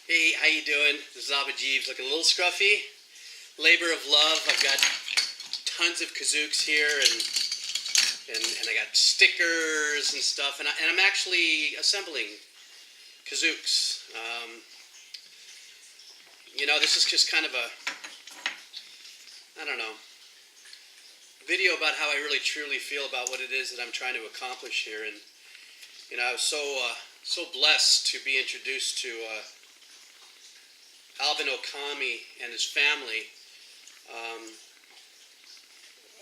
Hey, how you doing? This is Abba Geebz, looking a little scruffy. Labor of love. I've got tons of KaZooks here, and I got stickers and stuff, and I'm actually assembling KaZooks. This is just kind of I don't know, video about how I really truly feel about what it is that I'm trying to accomplish here. And I was so blessed to be introduced to Alvin Okami and his family.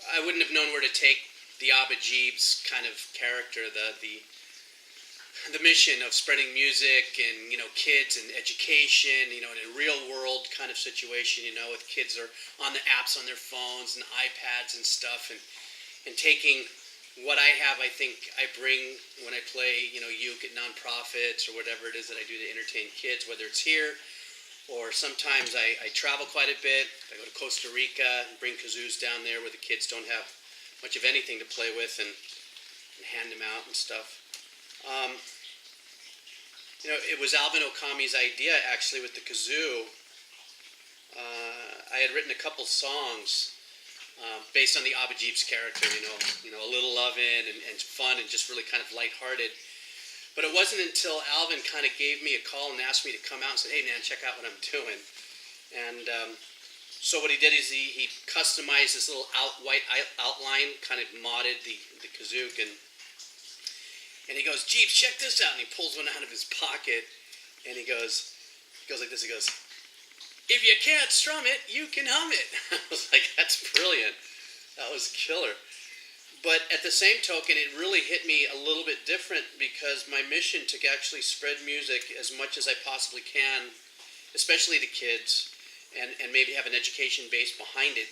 I wouldn't have known where to take the Abba Geebz kind of character, the mission of spreading music and kids and education, in a real world kind of situation, with kids are on the apps on their phones and iPads and stuff, and taking what I have, I think I bring when I play, uke at nonprofits or whatever it is that I do to entertain kids, whether it's here or sometimes I travel quite a bit. I go to Costa Rica and bring kazoos down there where the kids don't have much of anything to play with, and hand them out and stuff. It was Alvin Okami's idea, actually, with the kazoo. I had written a couple songs based on the Abba Geebz character, a little lovin' and fun and just really kind of lighthearted. But it wasn't until Alvin kind of gave me a call and asked me to come out and said, "Hey man, check out what I'm doing." And so what he did is he customized this little white outline, kind of modded the KaZook, and he goes, "Geebz, check this out." And he pulls one out of his pocket, and he goes like this. He goes, "If you can't strum it, you can hum it." I was like, that's brilliant. That was killer. But at the same token, it really hit me a little bit different, because my mission to actually spread music as much as I possibly can, especially to kids, and maybe have an education base behind it,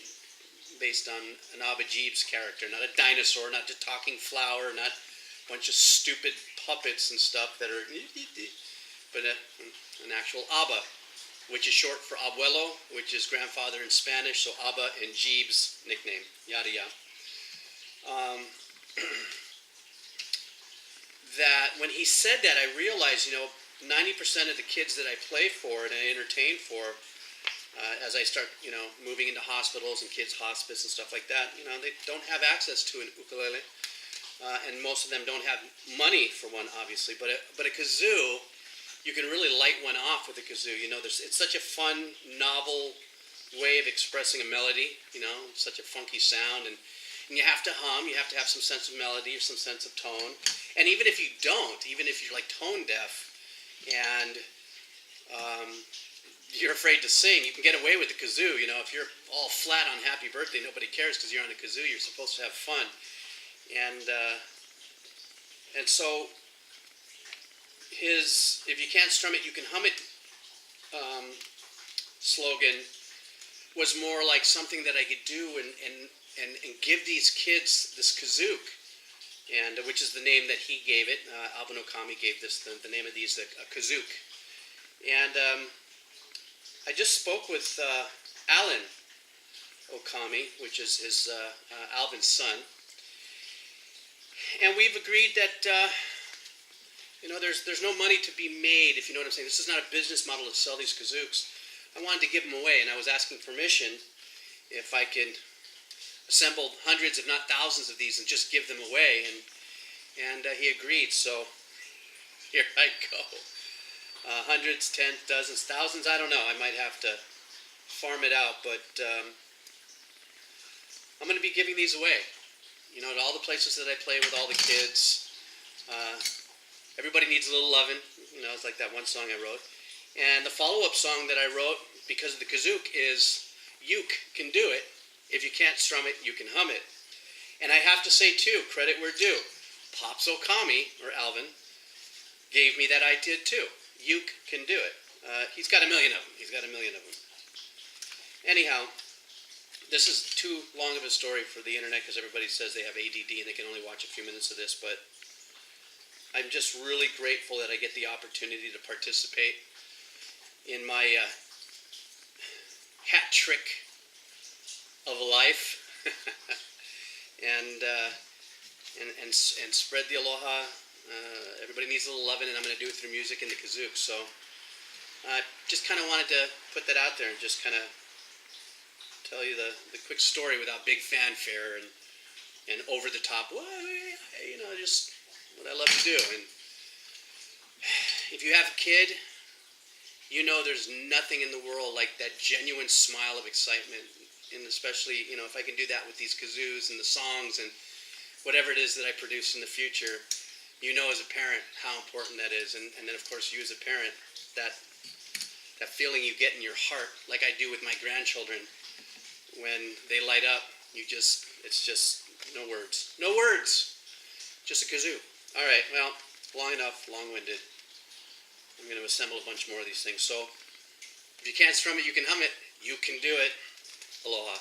based on an Abba Geebz character, not a dinosaur, not a talking flower, not a bunch of stupid puppets and stuff that are, but an actual Abba, which is short for abuelo, which is grandfather in Spanish, so Abba and Geebz, nickname, yada yada. That when he said that, I realized, 90% of the kids that I play for and I entertain for, as I start, moving into hospitals and kids' hospice and stuff like that, they don't have access to an ukulele, and most of them don't have money for one, obviously. But a kazoo, you can really light one off with a kazoo. It's such a fun, novel way of expressing a melody. It's such a funky sound, and you have to hum, you have to have some sense of melody or some sense of tone. And even if you don't, even if you're like tone deaf and you're afraid to sing, you can get away with the kazoo. If you're all flat on Happy Birthday, nobody cares because you're on a kazoo. You're supposed to have fun. And so his "if you can't strum it, you can hum it" slogan was more like something that I could do and give these kids this KaZook, and which is the name that he gave it. Alvin Okami gave this the name of these, a KaZook. And I just spoke with Alan Okami, which is his Alvin's son, and we've agreed that there's no money to be made, if you know what I'm saying. This is not a business model to sell these KaZooks. I wanted to give them away, and I was asking permission if I could assemble hundreds, if not thousands, of these and just give them away, and he agreed. So here I go. Hundreds, tens, dozens, thousands, I don't know. I might have to farm it out, but I'm going to be giving these away, to all the places that I play with all the kids. Everybody needs a little lovin', it's like that one song I wrote. And the follow-up song that I wrote because of the KaZook is "Uke Can Do It. If you can't strum it, you can hum it." And I have to say, too, credit where due. Pops Okami, or Alvin, gave me that idea, too. Uke can do it. He's got a million of them. Anyhow, this is too long of a story for the internet because everybody says they have ADD and they can only watch a few minutes of this, but I'm just really grateful that I get the opportunity to participate in my hat trick of a life, and spread the aloha. Everybody needs a little loving, and I'm going to do it through music and the KaZook. So Just kind of wanted to put that out there and just kind of tell you the quick story without big fanfare and over the top. Well, just what I love to do. And if you have a kid, there's nothing in the world like that genuine smile of excitement. And especially, if I can do that with these kazoos and the songs and whatever it is that I produce in the future, as a parent how important that is. And then, of course, you as a parent, that feeling you get in your heart, like I do with my grandchildren, when they light up, it's just no words. No words! Just a kazoo. All right, well, long enough, long-winded. I'm going to assemble a bunch more of these things. So, if you can't strum it, you can hum it. You can do it. Aloha.